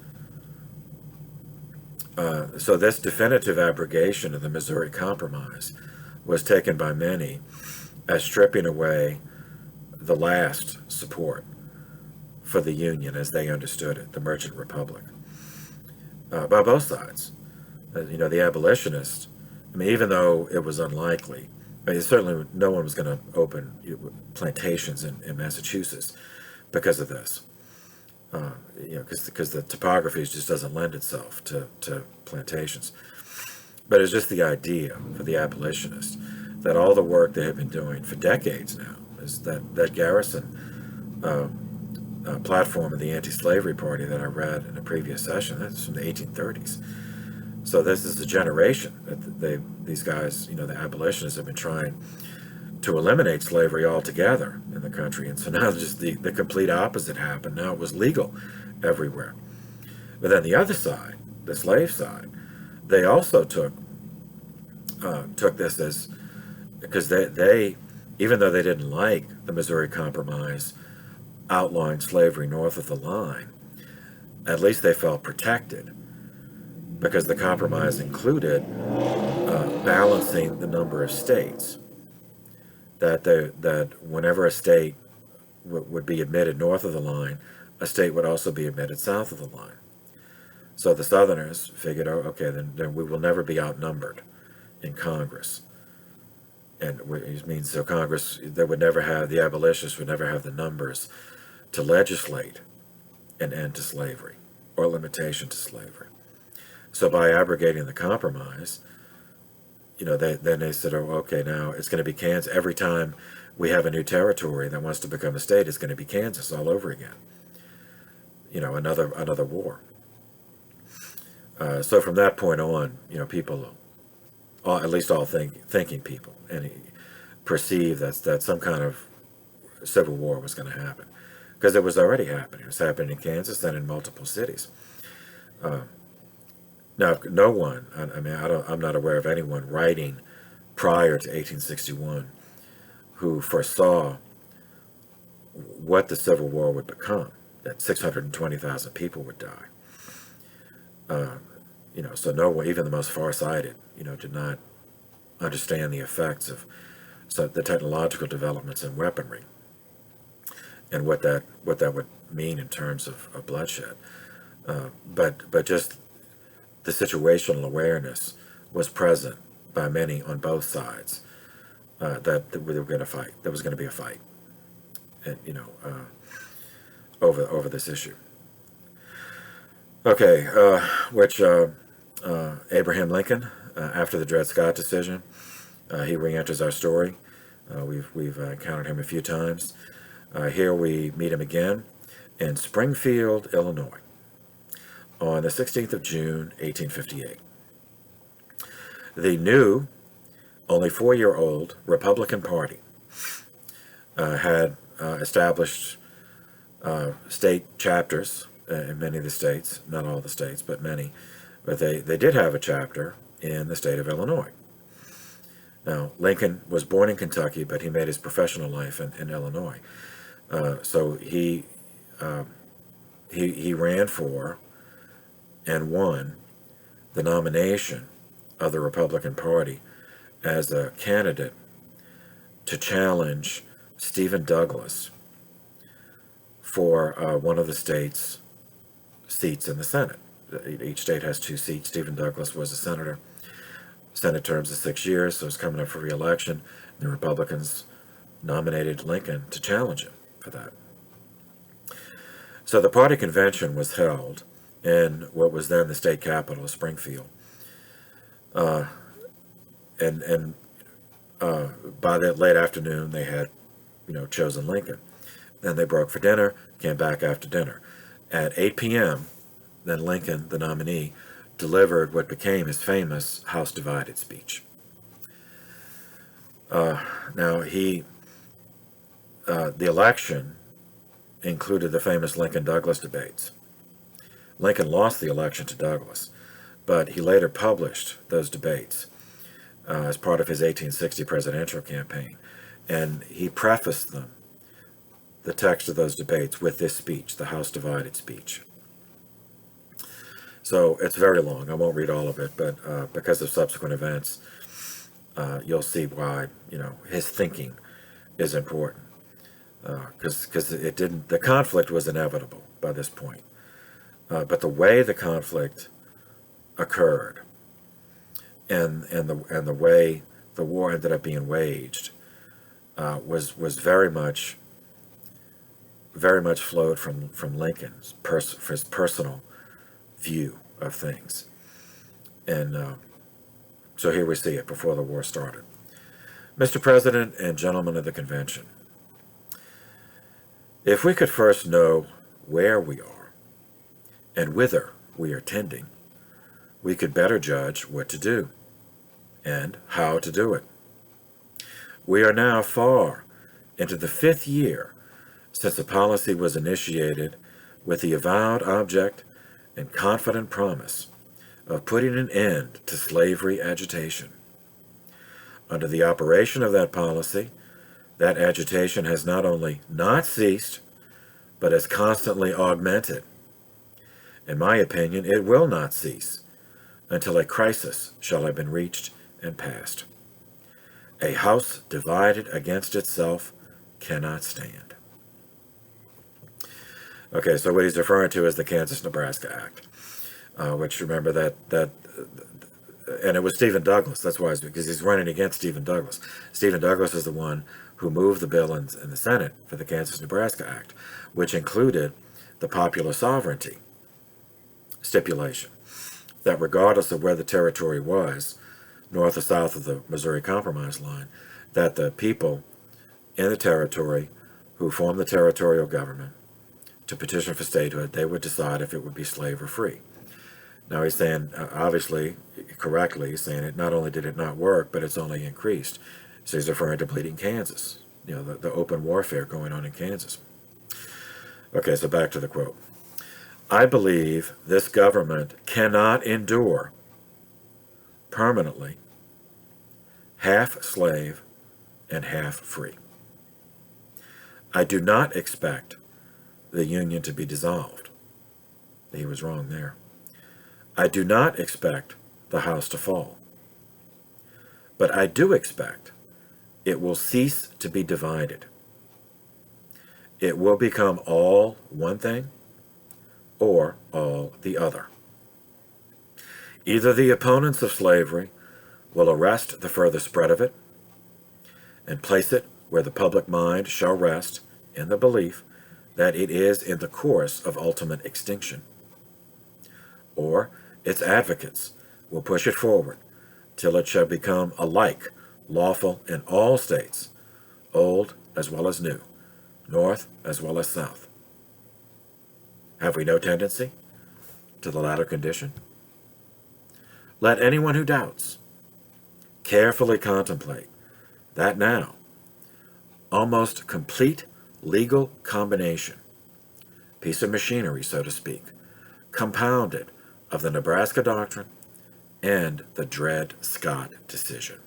So this definitive abrogation of the Missouri Compromise was taken by many as stripping away the last support for the Union as they understood it, the Merchant Republic, by both sides. The abolitionists I mean, even though it was unlikely, I mean, certainly no one was going to open plantations in Massachusetts because of this. Because the topography just doesn't lend itself to plantations. But it's just the idea for the abolitionists that all the work they have been doing for decades now is that Garrison platform of the anti-slavery party that I read in a previous session. That's from the 1830s. So this is the generation that these guys, the abolitionists, have been trying to eliminate slavery altogether in the country. And so now just the complete opposite happened. Now it was legal everywhere. But then the other side, the slave side, they also took this as, because they even though they didn't like the Missouri Compromise outlawing slavery north of the line, at least they felt protected because the compromise included balancing the number of states. That whenever a state would be admitted north of the line, a state would also be admitted south of the line. So the Southerners figured, oh, okay, then we will never be outnumbered in Congress. And it means so Congress, they would never have, the abolitionists would never have the numbers to legislate an end to slavery or limitation to slavery. So by abrogating the compromise, then they said, oh, okay, now it's going to be Kansas. Every time we have a new territory that wants to become a state, it's going to be Kansas all over again. Another war. So from that point on, people, at least all thinking people, and perceived that some kind of civil war was going to happen, because it was already happening. It was happening in Kansas and in multiple cities. Now, no one, I'm not aware of anyone writing prior to 1861 who foresaw what the Civil War would become, that 620,000 people would die. So no one, even the most farsighted, did not understand the effects of the technological developments in weaponry and what that would mean in terms of bloodshed. But just the situational awareness was present by many on both sides, that we were going to fight. There was going to be a fight, and over this issue. Okay, which Abraham Lincoln, after the Dred Scott decision, he re-enters our story. We've encountered him a few times. Here we meet him again in Springfield, Illinois, on the 16th of June, 1858. The new, only 4-year-old Republican Party had established state chapters in many of the states, not all the states, but many. But they did have a chapter in the state of Illinois. Now, Lincoln was born in Kentucky, but he made his professional life in Illinois. So he ran for and won the nomination of the Republican Party as a candidate to challenge Stephen Douglas for one of the state's seats in the Senate. Each state has 2 seats. Stephen Douglas was a senator. Senate terms of 6 years, so he's coming up for re-election. The Republicans nominated Lincoln to challenge him for that. So the party convention was held in what was then the state capital of Springfield. And by that late afternoon, they had, chosen Lincoln. Then they broke for dinner, came back after dinner. At 8 p.m., then Lincoln, the nominee, delivered what became his famous House Divided speech. Now, the election included the famous Lincoln-Douglas debates. Lincoln lost the election to Douglas, but he later published those debates as part of his 1860 presidential campaign, and he prefaced them, the text of those debates, with this speech, the House Divided speech. So it's very long. I won't read all of it, but because of subsequent events, you'll see why his thinking is important. Because the conflict was inevitable by this point, but the way the conflict occurred the way the war ended up being waged was very much flowed from Lincoln's his personal view of things. And so here we see it before the war started. Mr. President and gentlemen of the convention, if we could first know where we are and whither we are tending, we could better judge what to do and how to do it. We are now far into the 5th year since the policy was initiated with the avowed object and confident promise of putting an end to slavery agitation. Under the operation of that policy, that agitation has not only not ceased, but has constantly augmented. In my opinion, it will not cease until a crisis shall have been reached and passed. A house divided against itself cannot stand. Okay, so what he's referring to is the Kansas-Nebraska Act, which, remember, that and it was Stephen Douglas. That's why, because he's running against Stephen Douglas. Stephen Douglas is the one who moved the bill in the Senate for the Kansas-Nebraska Act, which included the popular sovereignty stipulation that regardless of where the territory was, north or south of the Missouri Compromise line, that the people in the territory who formed the territorial government to petition for statehood, they would decide if it would be slave or free. Now he's saying, obviously, correctly, he's saying it not only did it not work, but it's only increased. So he's referring to Bleeding Kansas, the open warfare going on in Kansas. Okay, so back to the quote. I believe this government cannot endure permanently half slave and half free. I do not expect the Union to be dissolved. He was wrong there. I do not expect the house to fall. But I do expect it will cease to be divided. It will become all one thing or all the other. Either the opponents of slavery will arrest the further spread of it and place it where the public mind shall rest in the belief that it is in the course of ultimate extinction, or its advocates will push it forward till it shall become alike lawful in all states, old as well as new, north as well as south. Have we no tendency to the latter condition? Let anyone who doubts carefully contemplate that now almost complete legal combination, piece of machinery, so to speak, compounded of the Nebraska Doctrine and the Dred Scott decision.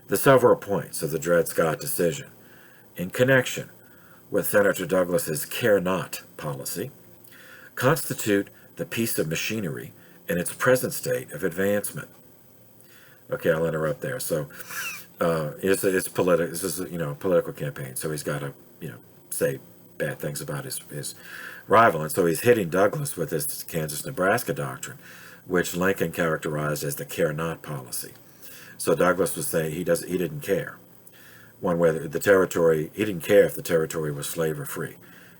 The several points of the Dred Scott decision in connection with Senator Douglas's care not policy constitute the piece of machinery in its present state of advancement. Okay, I'll interrupt there. So it's political. This is a political campaign, so he's got to say bad things about his rival, and so he's hitting Douglas with this Kansas-Nebraska doctrine, which Lincoln characterized as the care not policy. So Douglas was saying he didn't care one way the territory. He didn't care if the territory was slave or free.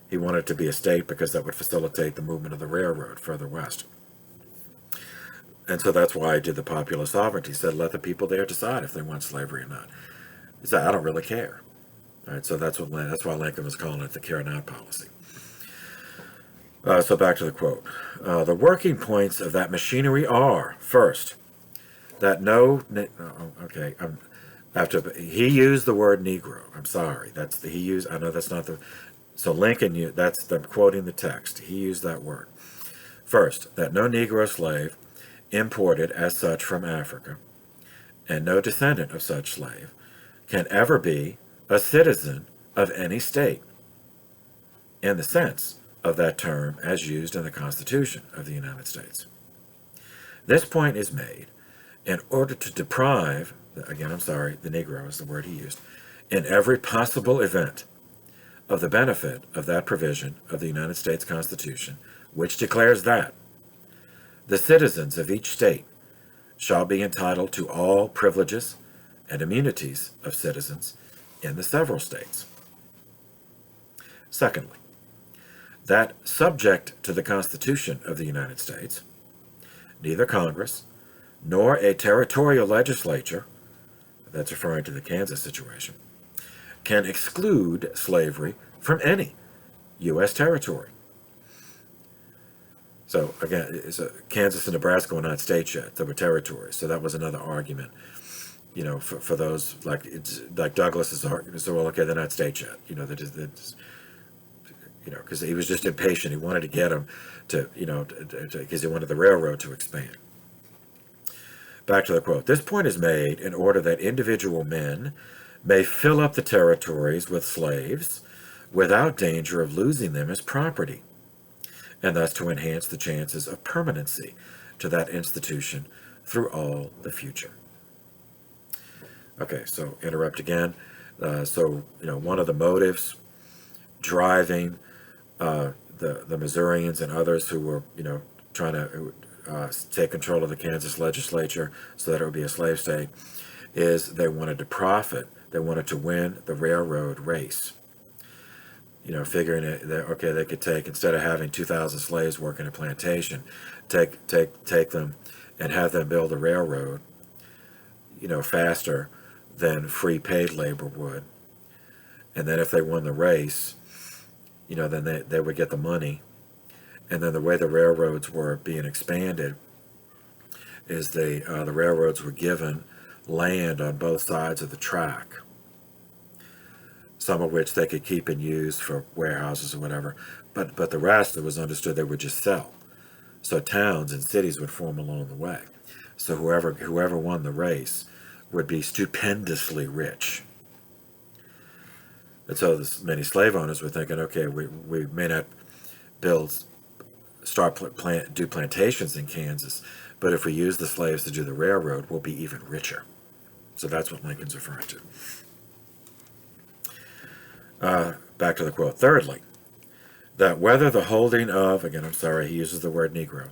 He wanted it to be a state because that would facilitate the movement of the railroad further west. And so that's why he did the popular sovereignty. He said, let the people there decide if they want slavery or not. He said, I don't really care. All right, so that's why Lincoln was calling it the care not policy. So back to the quote. The working points of that machinery are, first, that he used the word Negro. I'm sorry. I know that's not the, so Lincoln, I'm quoting the text. He used that word. First, that no Negro slave imported as such from Africa, and no descendant of such slave, can ever be a citizen of any state, in the sense of that term as used in the Constitution of the United States. This point is made in order to deprive, the Negro is the word he used, in every possible event of the benefit of that provision of the United States Constitution, which declares that the citizens of each state shall be entitled to all privileges and immunities of citizens in the several states. Secondly, that subject to the Constitution of the United States, neither Congress nor a territorial legislature, that's referring to the Kansas situation, can exclude slavery from any U.S. territory. So again, Kansas and Nebraska were not states yet; they were territories. So that was another argument, for those like Douglas's argument. So well, okay, they're not states yet. Because he was just impatient. He wanted to get them to, because he wanted the railroad to expand. Back to the quote. This point is made in order that individual men may fill up the territories with slaves without danger of losing them as property, and thus to enhance the chances of permanency to that institution through all the future. Okay, so interrupt again. One of the motives driving the Missourians and others who were, trying to take control of the Kansas legislature so that it would be a slave state, is they wanted to profit. They wanted to win the railroad race. Figuring that okay, they could take, instead of having 2,000 slaves working a plantation, take them and have them build a railroad, faster than free paid labor would. And then if they won the race, then they would get the money. And then the way the railroads were being expanded is the railroads were given land on both sides of the track, some of which they could keep and use for warehouses or whatever, but the rest, it was understood they would just sell. So towns and cities would form along the way. So whoever won the race would be stupendously rich. And so many slave owners were thinking, okay, we may not do plantations in Kansas, but if we use the slaves to do the railroad, we'll be even richer. So that's what Lincoln's referring to. Back to the quote. Thirdly, that whether the holding of, again, I'm sorry, he uses the word Negro,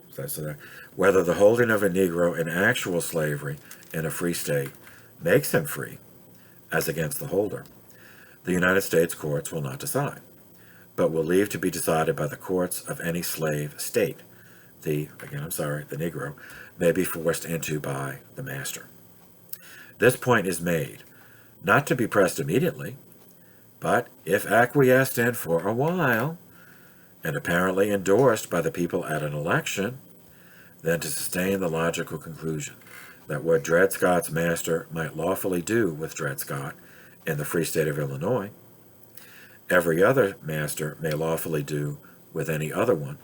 whether the holding of a Negro in actual slavery in a free state makes him free, as against the holder, the United States courts will not decide, but will leave to be decided by the courts of any slave state. The Negro may be forced into by the master. This point is made, not to be pressed immediately, but if acquiesced in for a while, and apparently endorsed by the people at an election, then to sustain the logical conclusion that what Dred Scott's master might lawfully do with Dred Scott in the free state of Illinois, every other master may lawfully do with any other one,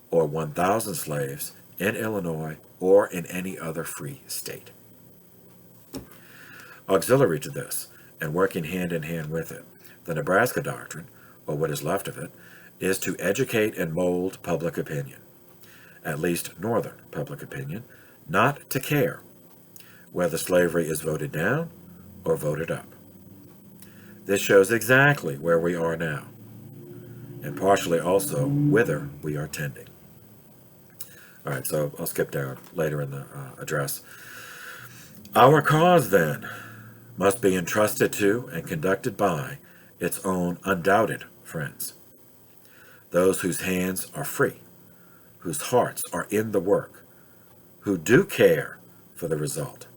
or 1,000 slaves in Illinois or in any other free state. Auxiliary to this, and working hand in hand with it, the Nebraska Doctrine, or what is left of it, is to educate and mold public opinion, at least northern public opinion, not to care whether slavery is voted down or voted up. This shows exactly where we are now, and partially also whither we are tending. All right, so I'll skip down later in the address. Our cause, then, must be entrusted to and conducted by its own undoubted friends, those whose hands are free, whose hearts are in the work, who do care for the result.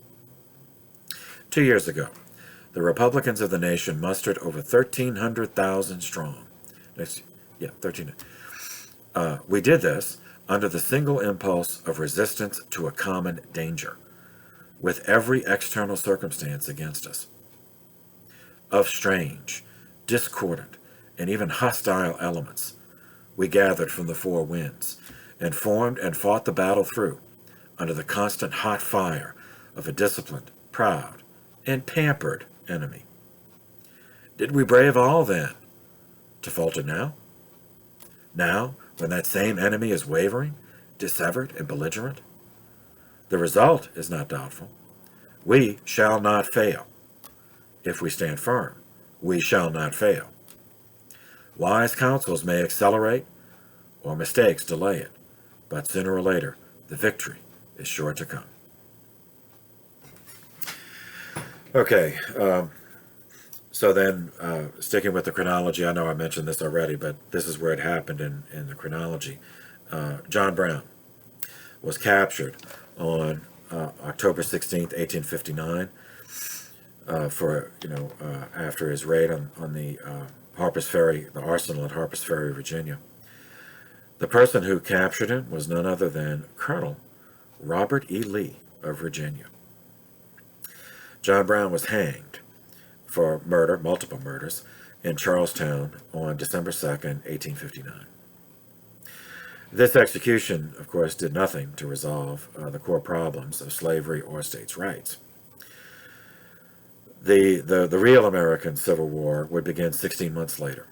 2 years ago, the Republicans of the nation mustered over 1,300,000 strong. 1,300. We did this under the single impulse of resistance to a common danger, with every external circumstance against us, of strange, discordant, and even hostile elements. We gathered from the four winds, and formed and fought the battle through, under the constant hot fire of a disciplined, proud, and pampered enemy. Did we brave all then, to falter now? Now, when that same enemy is wavering, dissevered, and belligerent? The result is not doubtful. We shall not fail. If we stand firm, we shall not fail. Wise counsels may accelerate, or mistakes delay it, but sooner or later, the victory is sure to come. Okay, so then sticking with the chronology, I know I mentioned this already, but this is where it happened in the chronology. John Brown was captured on October 16th, 1859, for after his raid on the Harper's Ferry, the arsenal at Harper's Ferry, Virginia. The person who captured him was none other than Colonel Robert E. Lee of Virginia. John Brown was hanged for murder, multiple murders, in Charlestown on December 2nd, 1859. This execution, of course, did nothing to resolve the core problems of slavery or states' rights. The real American Civil War would begin 16 months later.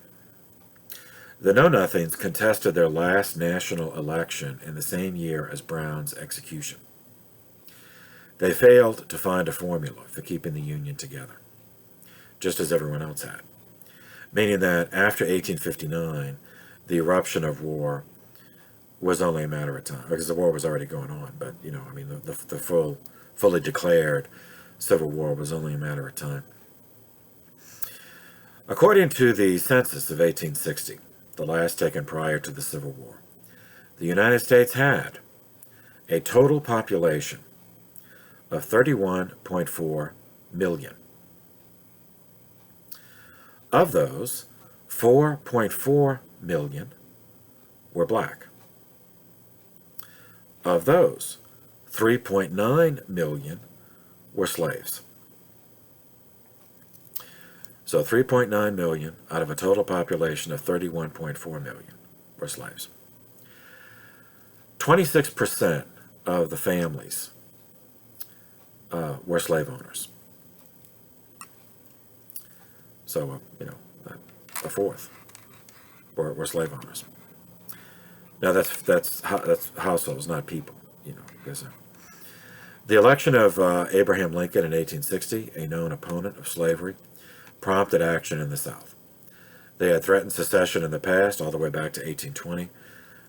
The Know-Nothings contested their last national election in the same year as Brown's execution. They failed to find a formula for keeping the Union together, just as everyone else had, meaning that after 1859, the eruption of war was only a matter of time, because the war was already going on, but, the fully declared Civil War was only a matter of time. According to the census of 1860, the last taken prior to the Civil War, the United States had a total population of 31.4 million. Of those, 4.4 million were black. Of those, 3.9 million were slaves. So 3.9 million out of a total population of 31.4 million were slaves. 26% of the families were slave owners. So, a fourth were slave owners. Now that's households, not people. Because the election of Abraham Lincoln in 1860, a known opponent of slavery, prompted action in the South. They had threatened secession in the past, all the way back to 1820,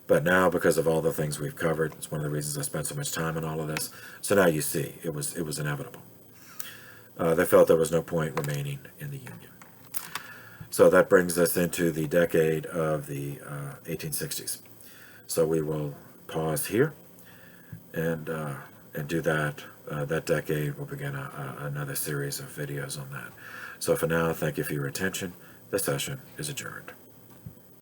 but now, because of all the things we've covered, it's one of the reasons I spent so much time on all of this. So now you see, it was inevitable. They felt there was no point remaining in the Union. So that brings us into the decade of the 1860s. So we will pause here and do that. That decade, we'll begin another series of videos on that. So for now, thank you for your attention. The session is adjourned.